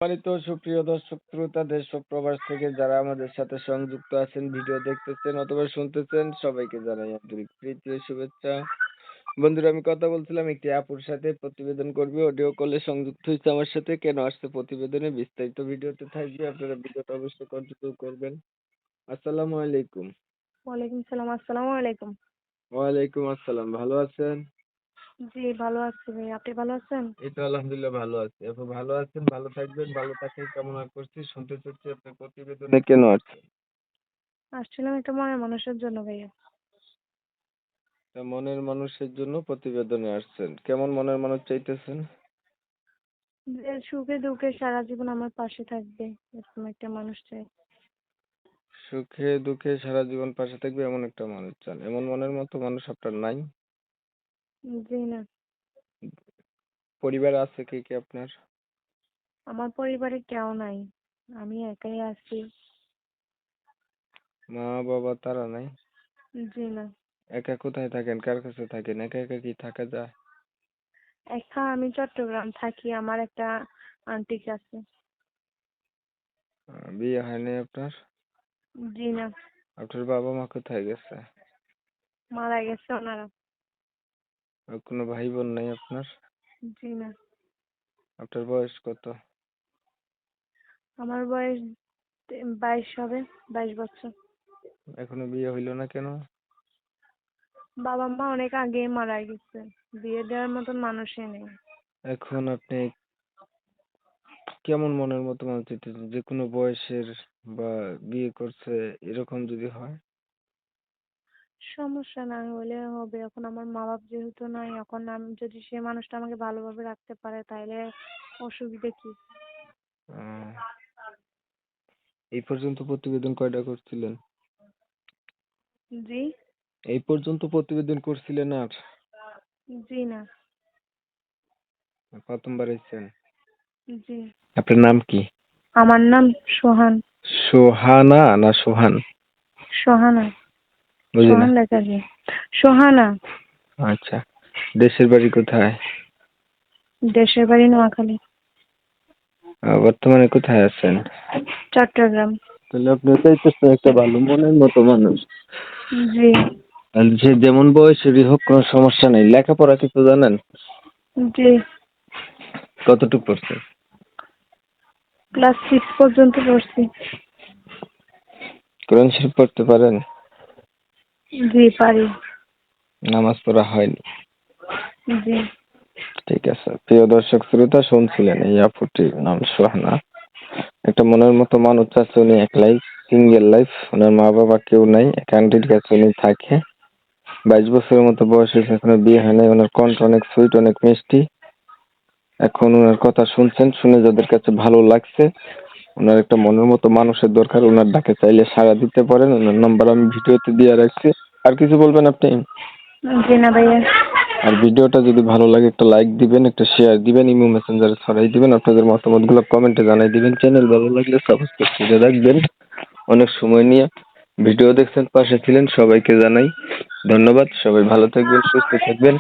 সম্মানিত সুপ্রিয় দর্শক শ্রোতা দেশ ও প্রবাস থেকে যারা আমাদের সাথে সংযুক্ত আছেন, ভিডিও দেখতেছেন অথবা শুনতেছেন, সবাইকে জানাই আন্তরিক প্রীতি ও শুভেচ্ছা। বন্ধুরা, আমি কথা বলছিলাম একটি আপুর সাথে, প্রতিবেদন করবে, অডিও কলে সংযুক্ত হয়েছে আমার সাথে। কেন আসছে প্রতিবেদনে বিস্তারিত ভিডিওতে থাকবে, আপনারা ভিডিওটা অবশ্যই কন্টিনিউ করবেন। আসসালামু আলাইকুম। ওয়ালাইকুম সালাম। আসসালামু আলাইকুম। ওয়ালাইকুম আসসালাম, ভালো আছেন? জি, ভালো আছি ভাই। আপনি ভালো আছেন? এই তো আলহামদুলিল্লাহ ভালো আছি। আপনি ভালো আছেন, ভালো থাকবেন, ভালো থাকাই কামনা করছি। শুনতে চাচ্ছি আপনার প্রতিবেদনে কেন আসছেন। আসছিলাম একটা মনের মানুষের জন্য ভাইয়া। তা মনের মানুষের জন্য প্রতিবেদনে আসছেন। কেমন মনের মানুষ চাইতেছেন? যে সুখে দুঃখে সারা জীবন আমার পাশে থাকবে, এরকম একটা মানুষ চাই। সুখে দুঃখে সারা জীবন পাশে থাকবে এমন একটা মানুষ চান। এমন মনের মতো মানুষ আপনার নাই? জি না। পরিবারে আছে কে কে আপনার? আমার পরিবারে কেউ নাই, আমি একাই আছি। মা বাবা তারা নাই? জি না। একা কোথায় থাকেন, কার কাছে থাকেন? একা একা কি থাকা যায়? একা আমি চট্টগ্রাম থাকি, আমার একটা আন্টি আছে। বিয়ে হয়নি আপনার? জি না। আপনার বাবা মা কোথায় গেছে? মারা গেছে ওনারা। আর কোনো ভাই বোন নাই আপনার? জি না। আপনার বয়স কত? আমার বয়স 22 হবে, 22 বছর। এখনো বিয়ে হইল না কেন? বাবা মা অনেক আগে মারা গেছে, বিয়ে দেওয়ার মতন মানুষই নেই। এখন আপনি কেমন মনের মতো মানুষ চাইতেছেন? যে কোনো বয়সের বা বিয়ে করছে এরকম যদি হয়? সমস্যা না হলে হবে, এখন আমার মা বাপ যেহেতু নাই, এখন আমি যদি সে মানুষটা আমাকে ভালোভাবে রাখতে পারে তাইলে অসুবিধা কি? আহ, এই পর্যন্ত প্রতিবেদন কয়টা করছিলেন? জি। এই পর্যন্ত প্রতিবেদন করছিলেন আর? জি না। প্রথমবার এসেছেন? জি। আপনার নাম কি? আমার নাম সোহান। সোহানা না সোহান? সোহানা। বুঝি না। সোহান লেখা আছে। সোহানা। আচ্ছা, দেশের বাড়ি কোথায়? দেশের বাড়ি নোয়াখালী। বর্তমানে কোথায় আছেন? চট্টগ্রাম। তাহলে আপনি চাইতেছেন একটা ভালো মনের মতো মানুষ। জি। আর যে যেমন বয়সেরই হোক কোনো সমস্যা নেই। লেখাপড়া কিছু জানেন? জি। কতটুকু পড়ছে? ক্লাস 6 পর্যন্ত পড়ছি। কোরআন শরীফ পড়তে পারেন? জি পারি। নামাজ পড়া হয়নি? জি। ঠিক আছে। প্রিয় দর্শক শ্রোতা, শুনছিলেন এই আপুটির নাম সোহানা। একটা মনের মতো মানুষ আছে, উনি একলাই, সিঙ্গেল লাইফ, ওনার মা বাবা কেউ নাই, এক আন্টির কাছে উনি থাকে। 22 বছরের মতো বয়স হয়েছে, এখনো বিয়ে হয় নাই। ওনার কণ্ঠ অনেক সুইট, অনেক মিষ্টি। এখন ওনার কথা শুনছেন, শুনে যাদের কাছে ভালো লাগছে, ওনার একটা মনের মতো মানুষের দরকার, ওনার ডাকে চাইলে সাড়া দিতে পারেন। ওনার নাম্বার আমি ভিডিওতে দিয়ে রাখছি। আর কিছু বলবেন আপনি? জি না ভাইয়া। আর ভিডিওটা যদি ভালো লাগে একটা লাইক দিবেন, একটা শেয়ার দিবেন, ইমো মেসেঞ্জারে ছড়াই দিবেন, আপনাদের মতামতগুলো কমেন্টে জানাই দিবেন। চ্যানেল ভালো লাগলে সাবস্ক্রাইব করে রাখবেন। অনেক সময় নিয়ে ভিডিও দেখছেন, পাশে ছিলেন, সবাইকে জানাই ধন্যবাদ। সবাই ভালো থাকবেন, সুস্থ থাকবেন।